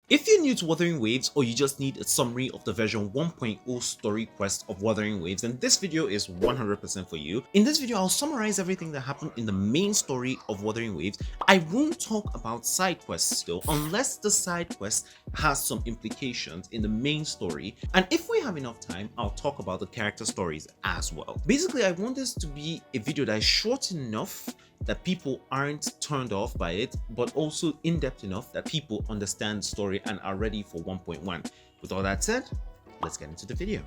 If you're new to Wuthering Waves or you just need a summary of the version 1.0 story quest of Wuthering Waves, then this video is 100% for you. In this video, I'll summarize everything that happened in the main story of Wuthering Waves. I won't talk about side quests though, unless the side quest has some implications in the main story. And if we have enough time, I'll talk about the character stories as well. Basically, I want this to be a video that is short enough that people aren't turned off by it, but also in-depth enough that people understand the story and are ready for 1.1. With all that said, let's get into the video.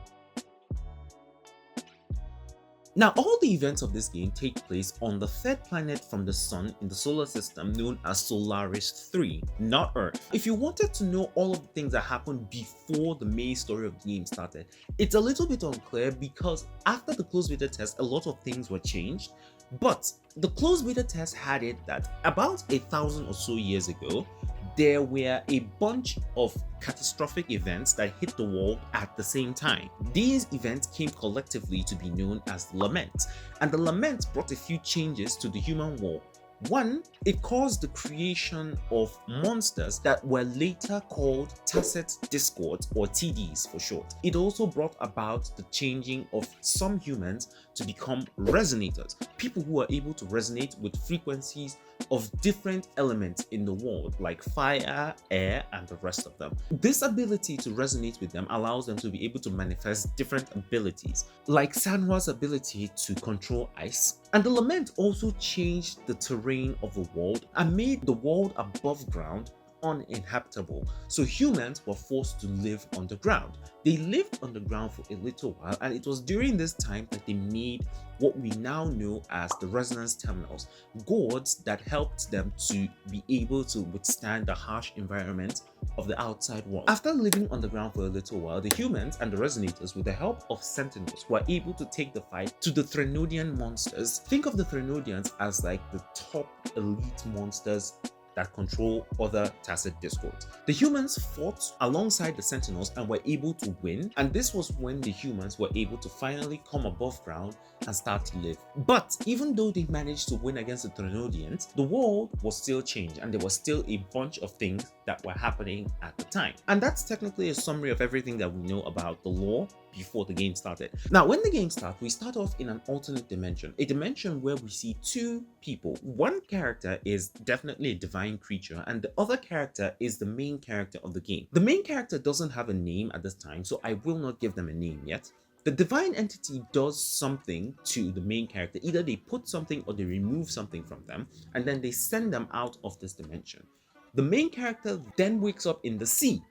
Now, all the events of this game take place on the third planet from the sun in the solar system known as Solaris 3, not Earth. If you wanted to know all of the things that happened before the main story of the game started, it's a little bit unclear because after the closed beta test, a lot of things were changed. But the closed beta test had it that about 1,000 or so years ago, there were a bunch of catastrophic events that hit the world at the same time. These events came collectively to be known as the Lament, and the Lament brought a few changes to the human world. One, it caused the creation of monsters that were later called Tacet Discords, or TDs for short. It also brought about the changing of some humans to become resonators, people who are able to resonate with frequencies of different elements in the world like fire, air, and the rest of them. This ability to resonate with them allows them to be able to manifest different abilities, like Sanhua's ability to control ice. And the Lament also changed the terrain of the world and made the world above ground uninhabitable, so humans were forced to live underground. They lived underground for a little while, and it was during this time that they made what we now know as the resonance terminals, gourds that helped them to be able to withstand the harsh environment of the outside world. After living underground for a little while, the humans and the resonators, with the help of Sentinels, were able to take the fight to the Threnodian monsters. Think of the Threnodians as like the top elite monsters that control other Tacet Discords. The humans fought alongside the Sentinels and were able to win, and this was when the humans were able to finally come above ground and start to live. But even though they managed to win against the Threnodians, the world was still changed and there was still a bunch of things that were happening at the time. And that's technically a summary of everything that we know about the lore before the game started. Now, when the game starts, we start off in an alternate dimension, a dimension where we see two people. One character is definitely a divine creature, and the other character is the main character of the game. The main character doesn't have a name at this time, so I will not give them a name yet. The divine entity does something to the main character. Either they put something or they remove something from them, and then they send them out of this dimension. The main character then wakes up in the sea,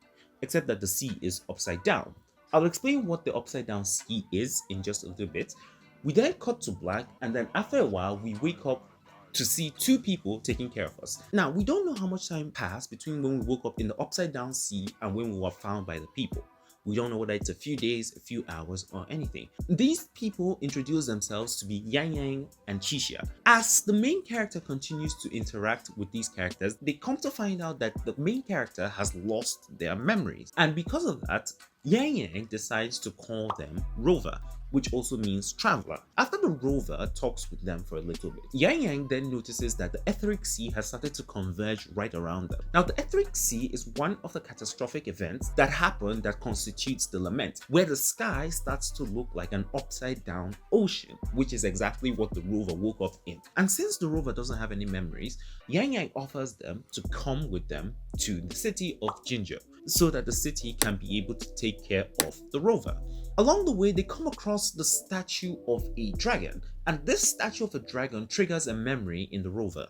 except that the sea is upside down. I'll explain what the upside down sea is in just a little bit. We then cut to black, and then after a while we wake up to see two people taking care of us. Now, we don't know how much time passed between when we woke up in the upside down sea and when we were found by the people. We don't know whether it's a few days, a few hours, or anything. These people introduce themselves to be Yang and Qichi. As the main character continues to interact with these characters, they come to find out that the main character has lost their memories. And because of that, Yang decides to call them Rover, which also means traveler. After the rover talks with them for a little bit, Yang then notices that the etheric sea has started to converge right around them. Now, the etheric sea is one of the catastrophic events that happen that constitutes the Lament, where the sky starts to look like an upside down ocean, which is exactly what the rover woke up in. And since the rover doesn't have any memories, Yang offers them to come with them to the city of Jinzhou, so that the city can be able to take care of the rover. Along the way, they come across the statue of a dragon, and this statue of a dragon triggers a memory in the rover.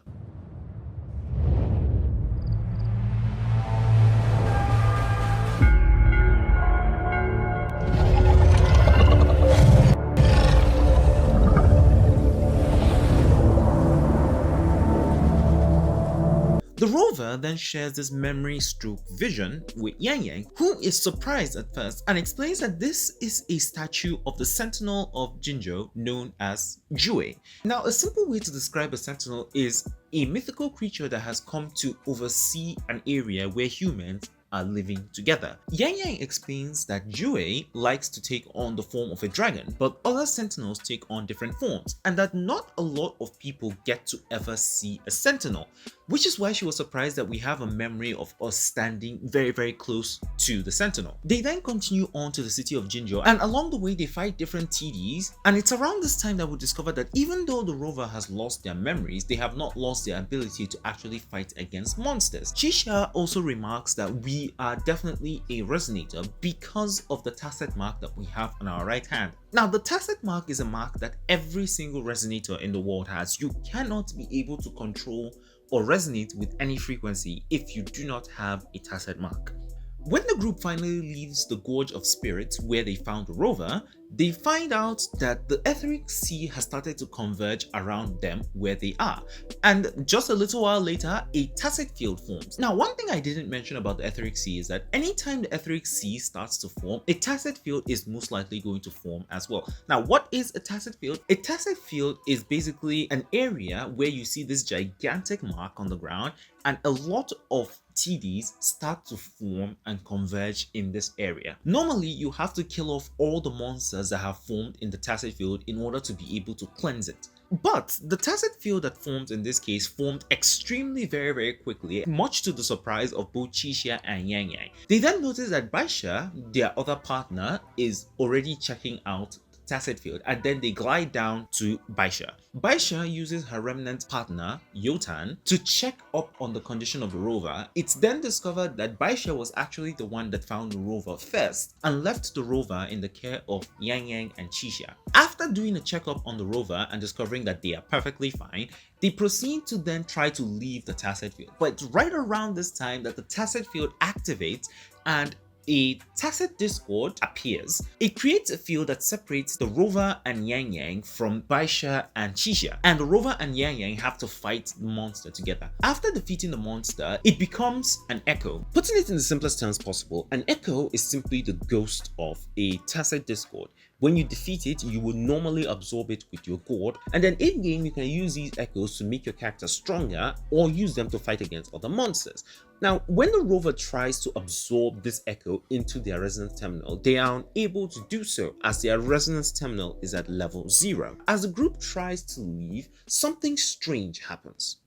The rover then shares this memory stroke vision with Yang, who is surprised at first and explains that this is a statue of the Sentinel of Jinzhou known as Jue. Now, a simple way to describe a Sentinel is a mythical creature that has come to oversee an area where humans are living together. Yang Yang explains that Jue likes to take on the form of a dragon, but other sentinels take on different forms, and that not a lot of people get to ever see a sentinel, which is why she was surprised that we have a memory of us standing very close to the sentinel. They then continue on to the city of Jinzhou, and along the way they fight different TDs, and it's around this time that we discover that even though the rover has lost their memories, they have not lost their ability to actually fight against monsters. Qichi also remarks that we are definitely a resonator because of the Tacet mark that we have on our right hand. Now, the Tacet mark is a mark that every single resonator in the world has. You cannot be able to control or resonate with any frequency if you do not have a Tacet mark. When the group finally leaves the Gorge of Spirits where they found the rover, they find out that the etheric sea has started to converge around them where they are, and just a little while later a Tacet field forms. Now, one thing I didn't mention about the etheric sea is that anytime the etheric sea starts to form, a Tacet field is most likely going to form as well. Now, what is a Tacet field? A Tacet field is basically an area where you see this gigantic mark on the ground, and a lot of TDs start to form and converge in this area. Normally, you have to kill off all the monsters that have formed in the Tacet field in order to be able to cleanse it. But the Tacet field that formed in this case formed extremely very quickly, much to the surprise of both Qichi and Yang Yang. They then notice that Baizhi, their other partner, is already checking out Tacet field, and then they glide down to Baizhi. Baizhi uses her remnant partner, Yotan, to check up on the condition of the rover. It's then discovered that Baizhi was actually the one that found the rover first and left the rover in the care of Yang Yang and Qichi. After doing a checkup on the rover and discovering that they are perfectly fine, they proceed to then try to leave the Tacet field. But it's right around this time that the Tacet field activates and a Tacet Discord appears. It creates a field that separates the rover and Yang Yang from Baizhi and Qichi, and the rover and Yang Yang have to fight the monster together. After defeating the monster, it becomes an echo. Putting it in the simplest terms possible, an echo is simply the ghost of a Tacet Discord. When you defeat it, you would normally absorb it with your gourd, and then in-game you can use these echoes to make your character stronger or use them to fight against other monsters. Now, when the rover tries to absorb this echo into their resonance terminal, they are unable to do so as their resonance terminal is at level 0. As the group tries to leave, something strange happens.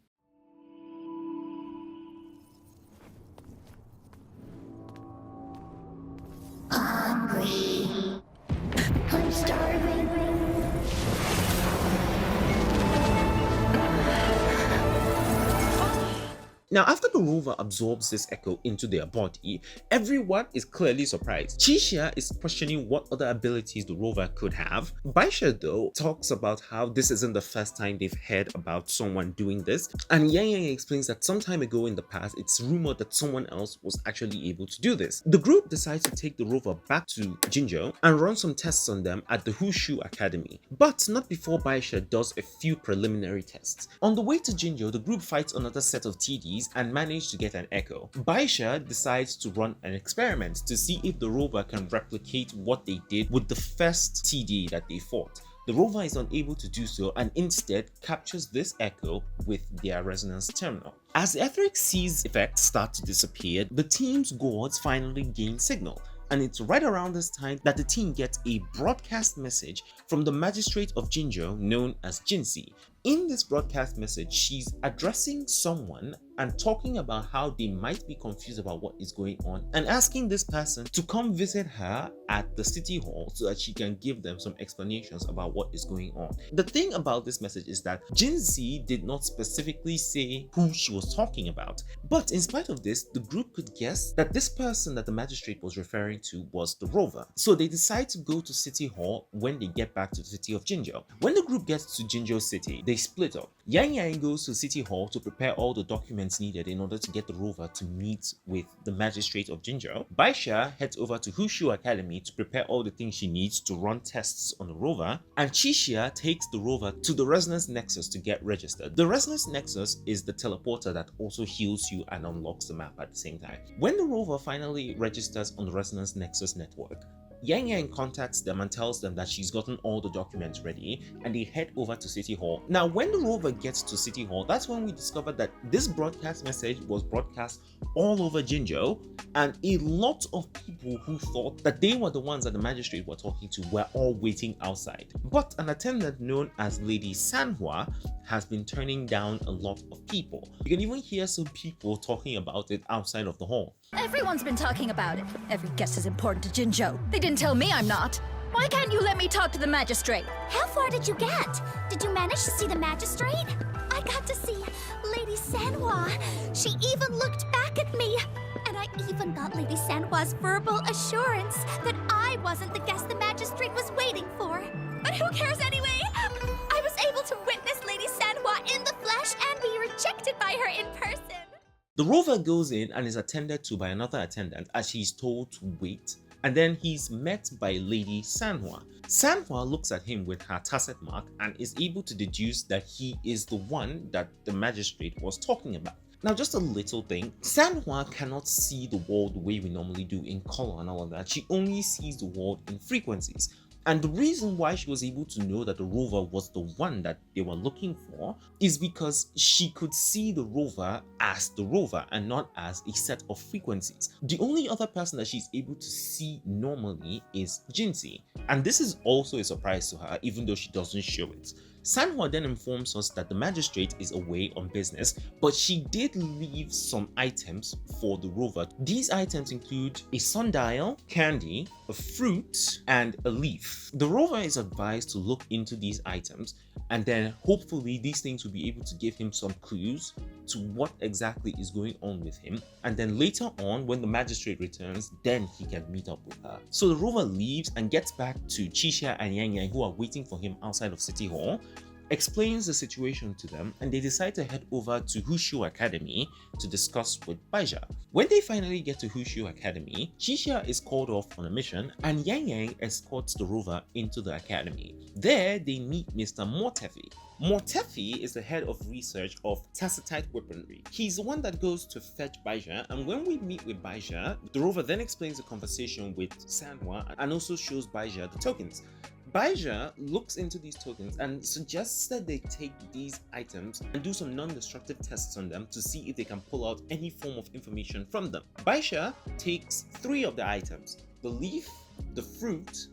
Hungry. I'm starving. Now, after the rover absorbs this echo into their body, everyone is clearly surprised. Qichi is questioning what other abilities the rover could have. Baizhi, though, talks about how this isn't the first time they've heard about someone doing this, and Yang Yang explains that some time ago in the past, it's rumored that someone else was actually able to do this. The group decides to take the rover back to Jinzhou and run some tests on them at the Huzhu Academy, but not before Baizhi does a few preliminary tests. On the way to Jinzhou, the group fights another set of TDs and manage to get an echo. Baizhi decides to run an experiment to see if the rover can replicate what they did with the first TD that they fought. The rover is unable to do so and instead captures this echo with their resonance terminal. As the etheric sea's effects start to disappear, the team's gourds finally gain signal. And it's right around this time that the team gets a broadcast message from the magistrate of Jinzhou known as Jinhsi. In this broadcast message, she's addressing someone and talking about how they might be confused about what is going on and asking this person to come visit her at the city hall so that she can give them some explanations about what is going on. The thing about this message is that Jinhsi did not specifically say who she was talking about, but in spite of this, the group could guess that this person that the magistrate was referring to was the rover. So they decide to go to city hall when they get back to the city of Jinzhou. When the group gets to Jinzhou city, they split up. Yang Yang goes to city hall to prepare all the documents needed in order to get the rover to meet with the magistrate of Jinzhou. Baizhi heads over to Huzhu Academy to prepare all the things she needs to run tests on the rover, and Qichi takes the rover to the Resonance Nexus to get registered. The Resonance Nexus is the teleporter that also heals you and unlocks the map at the same time. When the rover finally registers on the Resonance Nexus network, Yang Yang contacts them and tells them that she's gotten all the documents ready, and they head over to City Hall. Now, when the rover gets to City Hall, that's when we discover that this broadcast message was broadcast all over Jinzhou, and a lot of people who thought that they were the ones that the magistrate were talking to were all waiting outside. But an attendant known as Lady Sanhua has been turning down a lot of people. You can even hear some people talking about it outside of the hall. Everyone's been talking about it. Every guest is important to Jinzhou. They didn't tell me I'm not. Why can't you let me talk to the magistrate? How far did you get? Did you manage to see the magistrate? I got to see Lady Sanhua. She even looked back at me. And I even got Lady Sanhua's verbal assurance that I wasn't the guest the magistrate was waiting for. But who cares anyway? I was able to witness Lady Sanhua in the flesh and be rejected by her in person. The rover goes in and is attended to by another attendant as he's told to wait, and then he's met by Lady Sanhua. Sanhua looks at him with her Tacet mark and is able to deduce that he is the one that the magistrate was talking about. Now, just a little thing, Sanhua cannot see the world the way we normally do in color and all of that. She only sees the world in frequencies. And the reason why she was able to know that the rover was the one that they were looking for is because she could see the rover as the rover and not as a set of frequencies. The only other person that she's able to see normally is Jinhsi, and this is also a surprise to her, even though she doesn't show it. Sanhua then informs us that the magistrate is away on business, but she did leave some items for the rover. These items include a sundial, candy, a fruit, and a leaf. The rover is advised to look into these items, and then hopefully these things will be able to give him some clues to what exactly is going on with him, and then later on when the magistrate returns, then he can meet up with her. So the rover leaves and gets back to Qichi and Yang Yang, who are waiting for him outside of City Hall, explains the situation to them, and they decide to head over to Huzhu Academy to discuss with Baizhi. When they finally get to Huzhu Academy, Qichi is called off on a mission, and Yang Yang escorts the rover into the academy. There, they meet Mr. Mortefi. Mortefi is the head of research of Tacet weaponry. He's the one that goes to fetch Baizhi, and when we meet with Baizhi, the rover then explains the conversation with Sanhua and also shows Baizhi the tokens. Baizhi looks into these tokens and suggests that they take these items and do some non-destructive tests on them to see if they can pull out any form of information from them. Baizhi takes 3 of the items: the leaf, the fruit,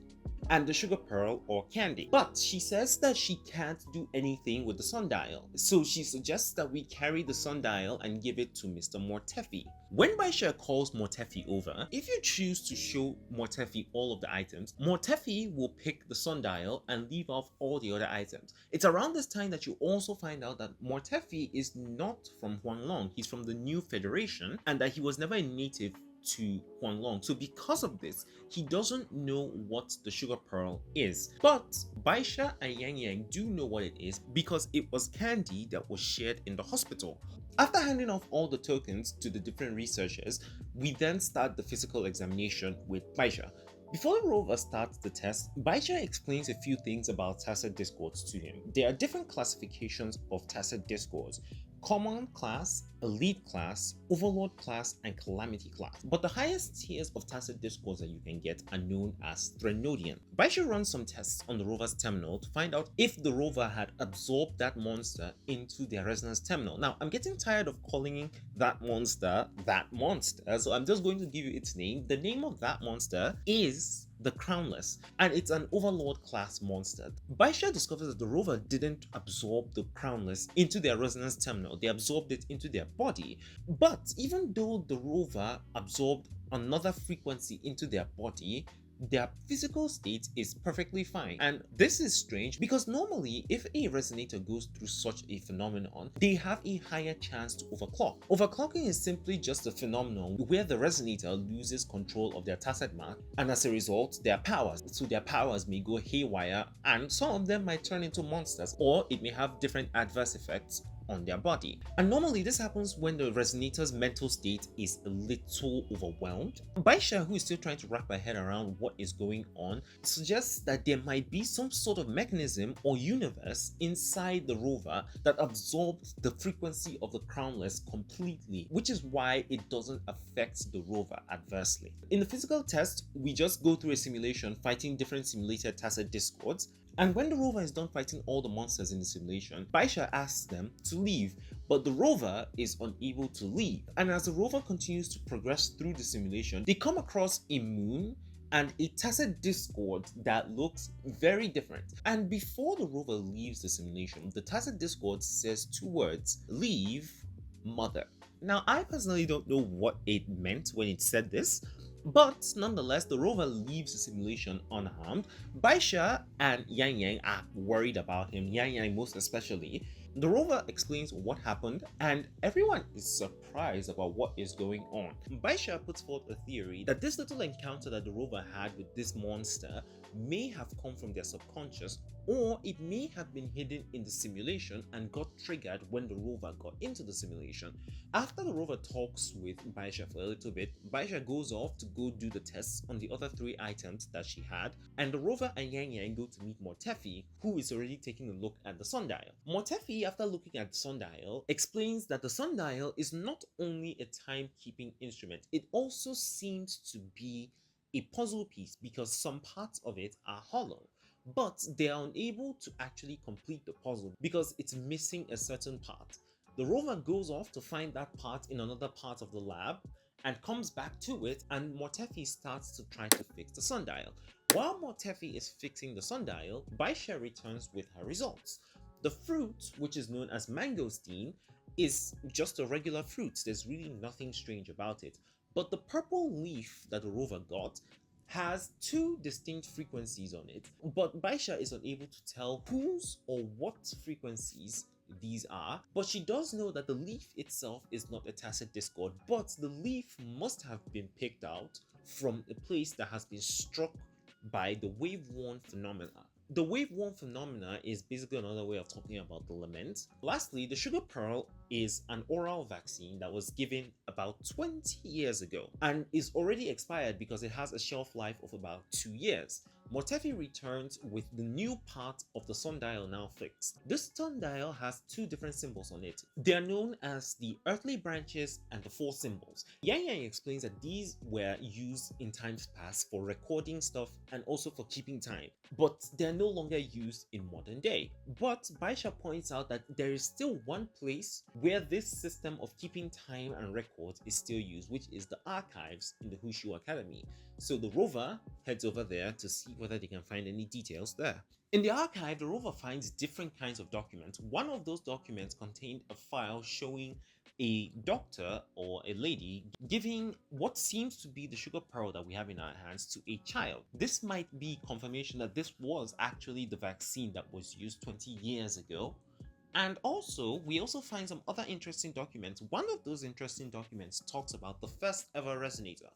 and the sugar pearl or candy. But she says that she can't do anything with the sundial, so she suggests that we carry the sundial and give it to Mr. Mortefi. When Baizhi calls Mortefi over, if you choose to show Mortefi all of the items, Mortefi will pick the sundial and leave off all the other items. It's around this time that you also find out that Mortefi is not from Huanglong, he's from the New Federation, and that he was never a native to Huanglong. So because of this, he doesn't know what the sugar pearl is. But Baizhi and Yang Yang do know what it is because it was candy that was shared in the hospital. After handing off all the tokens to the different researchers, we then start the physical examination with Baizhi. Before the rover starts the test, Baizhi explains a few things about Tacet discords to him. There are different classifications of Tacet discords: common class, elite class, overlord class, and calamity class. But the highest tiers of Tacet discords that you can get are known as Threnodian. Baizhi runs some tests on the rover's terminal to find out if the rover had absorbed that monster into their resonance terminal. Now, I'm getting tired of calling that monster, so I'm just going to give you its name. The name of that monster is the Crownless, and it's an overlord class monster. Baizhi discovers that the rover didn't absorb the Crownless into their resonance terminal, they absorbed it into their body. But even though the rover absorbed another frequency into their body, their physical state is perfectly fine. And this is strange because normally if a resonator goes through such a phenomenon, they have a higher chance to overclock. Overclocking is simply just a phenomenon where the resonator loses control of their Tacet mark, and as a result their powers may go haywire, and some of them might turn into monsters, or it may have different adverse effects on their body. And normally this happens when the resonator's mental state is a little overwhelmed. Baizhi, who is still trying to wrap her head around what is going on, suggests that there might be some sort of mechanism or universe inside the rover that absorbed the frequency of the crownless completely, which is why it doesn't affect the rover adversely. In the physical test, we just go through a simulation fighting different simulated Tacet discords, and when the rover is done fighting all the monsters in the simulation, Baizhi asks them to leave, but the rover is unable to leave. And as the rover continues to progress through the simulation, they come across a moon and a Tacet discord that looks very different. And before the rover leaves the simulation, the Tacet discord says two words: leave mother. Now, I personally don't know what it meant when it said this, but nonetheless, the rover leaves the simulation unharmed. Baizhi and Yang Yang are worried about him, Yang Yang most especially. The rover explains what happened, and everyone is surprised about what is going on. Baizhi puts forth a theory that this little encounter that the rover had with this monster may have come from their subconscious, or it may have been hidden in the simulation and got triggered when the rover got into the simulation. After the rover talks with Baizhi for a little bit, Baizhi goes off to go do the tests on the other 3 items that she had, and the rover and Yang Yang go to meet Montreux, who is already taking a look at the sundial. Montreux, after looking at the sundial, explains that the sundial is not only a timekeeping instrument, it also seems to be a puzzle piece because some parts of it are hollow, but they are unable to actually complete the puzzle because it's missing a certain part. The rover goes off to find that part in another part of the lab and comes back to it, and Montreux starts to try to fix the sundial. While Montreux is fixing the sundial, Baizhi returns with her results. The fruit, which is known as mangosteen, is just a regular fruit. There's really nothing strange about it. But the purple leaf that the rover got has 2 distinct frequencies on it, but Baizhi is unable to tell whose or what frequencies these are, but she does know that the leaf itself is not a Tacet discord, but the leaf must have been picked out from a place that has been struck by the wave 1 phenomena. The wave 1 phenomena is basically another way of talking about the lament. Lastly, the sugar pearl is an oral vaccine that was given about 20 years ago and is already expired because it has a shelf life of about 2 years. Montreux returns with the new part of the sundial now fixed. This sundial has 2 different symbols on it. They are known as the earthly branches and the 4 symbols. Yang Yang explains that these were used in times past for recording stuff and also for keeping time, but they're no longer used in modern day. But Baizhi points out that there is still one place where this system of keeping time and records is still used, which is the archives in the Huzhu Academy. So the rover heads over there to see whether they can find any details there. In the archive, the rover finds different kinds of documents. One of those documents contained a file showing a doctor or a lady giving what seems to be the sugar pearl that we have in our hands to a child. This might be confirmation that this was actually the vaccine that was used 20 years ago. And also, we also find some other interesting documents. One of those interesting documents talks about the first ever resonator.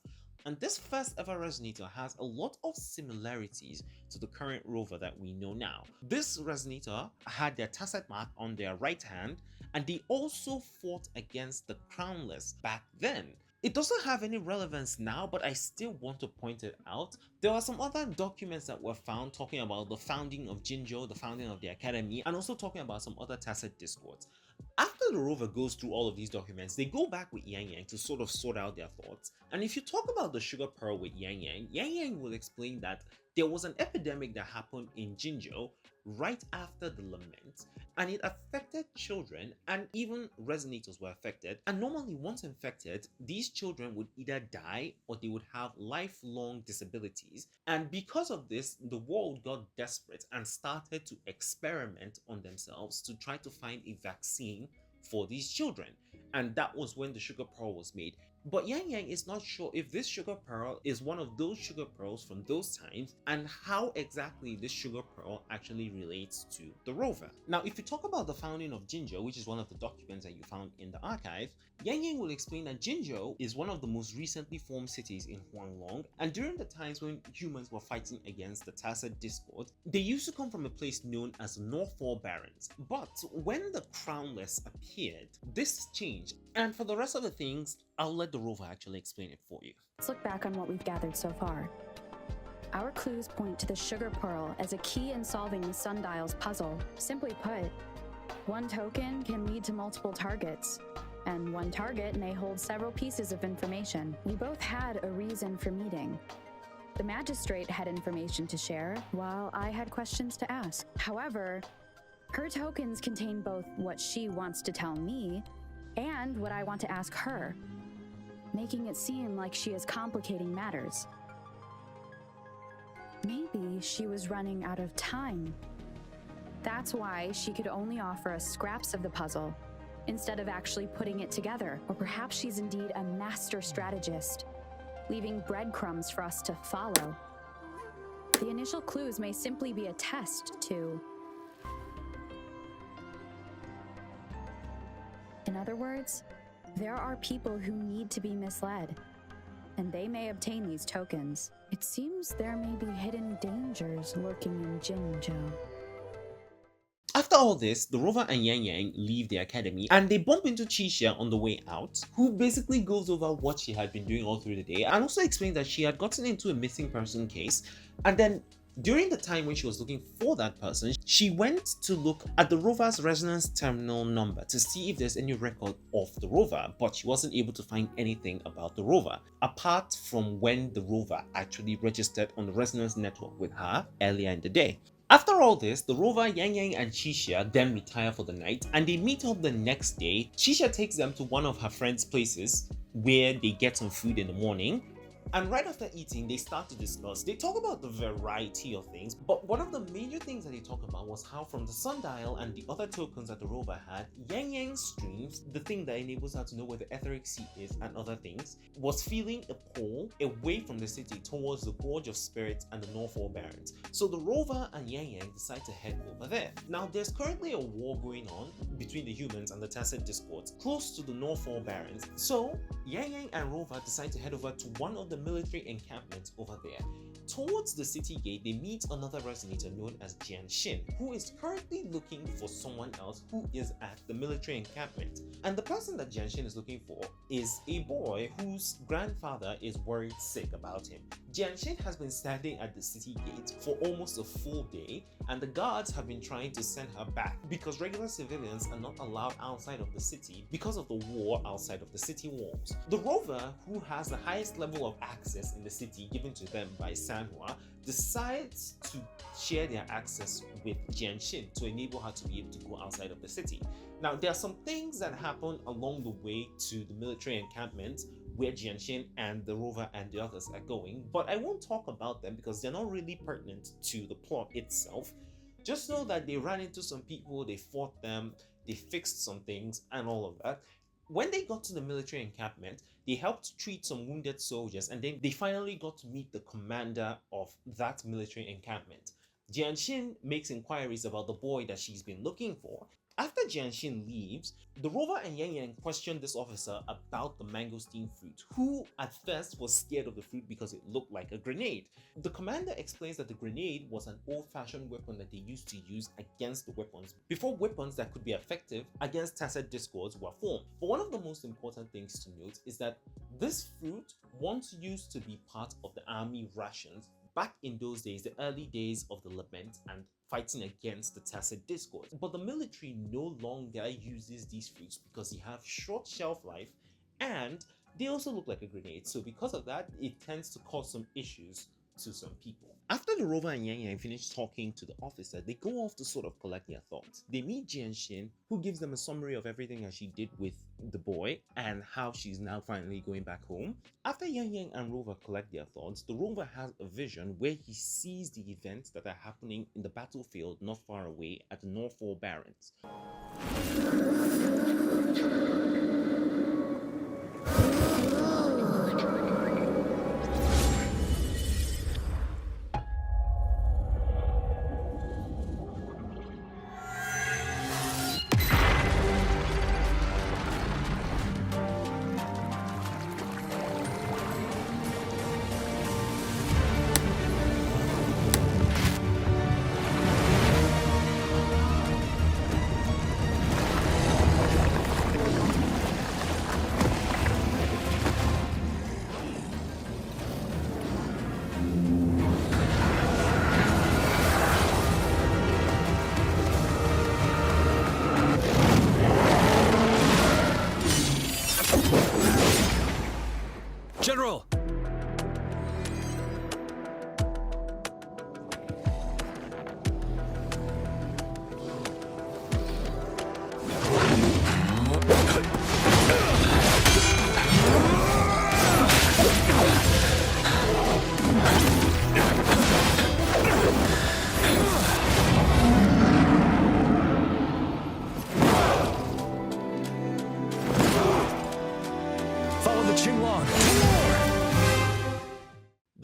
And this first ever resonator has a lot of similarities to the current rover that we know now. This resonator had their Tacet mark on their right hand, and they also fought against the crownless back then. It doesn't have any relevance now, but I still want to point it out. There are some other documents that were found talking about the founding of Jinzhou, the founding of the academy, and also talking about some other Tacet discords. After the rover goes through all of these documents, they go back with Yang Yang to sort of sort out their thoughts. And if you talk about the sugar pearl with Yang Yang, Yang Yang will explain that there was an epidemic that happened in Jinzhou right after the lament, and it affected children, and even resonators were affected. And normally, once infected, these children would either die or they would have lifelong disabilities. And because of this, the world got desperate and started to experiment on themselves to try to find a vaccine for these children. And that was when the sugar pearl was made. But Yang Yang is not sure if this sugar pearl is one of those sugar pearls from those times and how exactly this sugar pearl actually relates to the rover. Now, if you talk about the founding of Jinzhou, which is one of the documents that you found in the archive, Yang Yang will explain that Jinzhou is one of the most recently formed cities in Huanglong, and during the times when humans were fighting against the Tacet discord, they used to come from a place known as the North Four Barons. But when the Crownless appeared, this changed, and for the rest of the things, I'll let the rover actually explain it for you. Let's look back on what we've gathered so far. Our clues point to the sugar pearl as a key in solving the Sundial's puzzle. Simply put, one token can lead to multiple targets, and one target may hold several pieces of information. We both had a reason for meeting. The magistrate had information to share, while I had questions to ask. However, her tokens contain both what she wants to tell me and what I want to ask her, making it seem like she is complicating matters. Maybe she was running out of time. That's why she could only offer us scraps of the puzzle, instead of actually putting it together. Or perhaps she's indeed a master strategist, leaving breadcrumbs for us to follow. The initial clues may simply be a test to... In other words, there are people who need to be misled, and they may obtain these tokens. It seems there may be hidden dangers lurking in Jinzhou. After all this, the rover and Yang Yang leave the academy and they bump into Qichi on the way out, who basically goes over what she had been doing all through the day and also explains that she had gotten into a missing person case, and then during the time when she was looking for that person, she went to look at the rover's resonance terminal number to see if there's any record of the rover, but she wasn't able to find anything about the rover, apart from when the rover actually registered on the resonance network with her earlier in the day. After all this, the rover, Yang Yang and Qichi then retire for the night and they meet up the next day. Qichi takes them to one of her friend's places where they get some food in the morning. And right after eating, they start to discuss. They talk about the variety of things, but one of the major things that they talk about was how from the Sundial and the other tokens that the rover had, Yang Yang streams, the thing that enables her to know where the etheric sea is and other things, was feeling a pull away from the city towards the Gorge of Spirits and the North Four Barons. So the rover and Yang Yang decide to head over there. Now there's currently a war going on between the humans and the Tacet discords close to the North Four Barons. So Yang Yang and rover decide to head over to one of the military encampments over there. Towards the city gate, they meet another resonator known as Jianxin, who is currently looking for someone else who is at the military encampment. And the person that Jianxin is looking for is a boy whose grandfather is worried sick about him. Jianxin has been standing at the city gate for almost a full day, and the guards have been trying to send her back because regular civilians are not allowed outside of the city because of the war outside of the city walls. The rover, who has the highest level of access in the city given to them by Sanhua, decides to share their access with Jianxin to enable her to be able to go outside of the city. Now, there are some things that happen along the way to the military encampment where Jianxin and the rover and the others are going, but I won't talk about them because they're not really pertinent to the plot itself. Just know that they ran into some people, they fought them, they fixed some things and all of that. When they got to the military encampment, they helped treat some wounded soldiers, and then they finally got to meet the commander of that military encampment. Jianxin makes inquiries about the boy that she's been looking for. After Jianxin leaves, the rover and Yang Yang question this officer about the mangosteen fruit, who at first was scared of the fruit because it looked like a grenade. The commander explains that the grenade was an old-fashioned weapon that they used to use against the weapons before weapons that could be effective against Tacet discords were formed. But one of the most important things to note is that this fruit once used to be part of the army rations back in those days, the early days of the Lament and fighting against the Tacet discord. But the military no longer uses these fruits because they have short shelf life and they also look like a grenade. So because of that, it tends to cause some issues to some people. After the rover and Yang Yang finish talking to the officer, they go off to sort of collect their thoughts. They meet Jianxin, who gives them a summary of everything that she did with the boy and how she's now finally going back home. After Yang Yang and rover collect their thoughts, the rover has a vision where he sees the events that are happening in the battlefield not far away at the North Four Barons.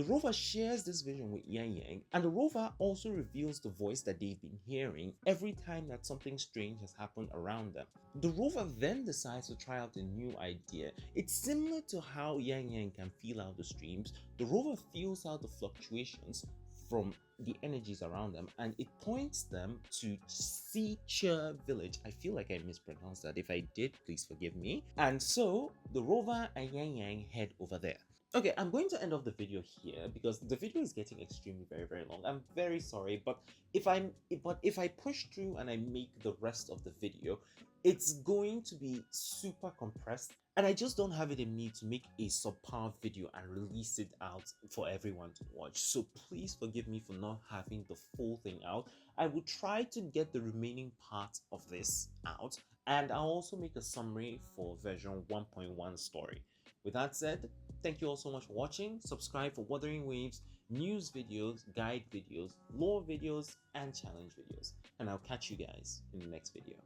The rover shares this vision with Yang Yang, and the rover also reveals the voice that they've been hearing every time that something strange has happened around them. The rover then decides to try out a new idea. It's similar to how Yang Yang can feel out the streams. The rover feels out the fluctuations from the energies around them, and it points them to Qichi village. I feel like I mispronounced that. If I did, please forgive me. And so the rover and Yang Yang head over there. Okay, I'm going to end off the video here because the video is getting extremely very long. I'm very sorry, but if I push through and I make the rest of the video, it's going to be super compressed, and I just don't have it in me to make a subpar video and release it out for everyone to watch. So please forgive me for not having the full thing out. I will try to get the remaining parts of this out, and I'll also make a summary for version 1.1 story. With that said, thank you all so much for watching. Subscribe for Wuthering Waves, news videos, guide videos, lore videos, and challenge videos. And I'll catch you guys in the next video.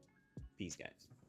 Peace, guys.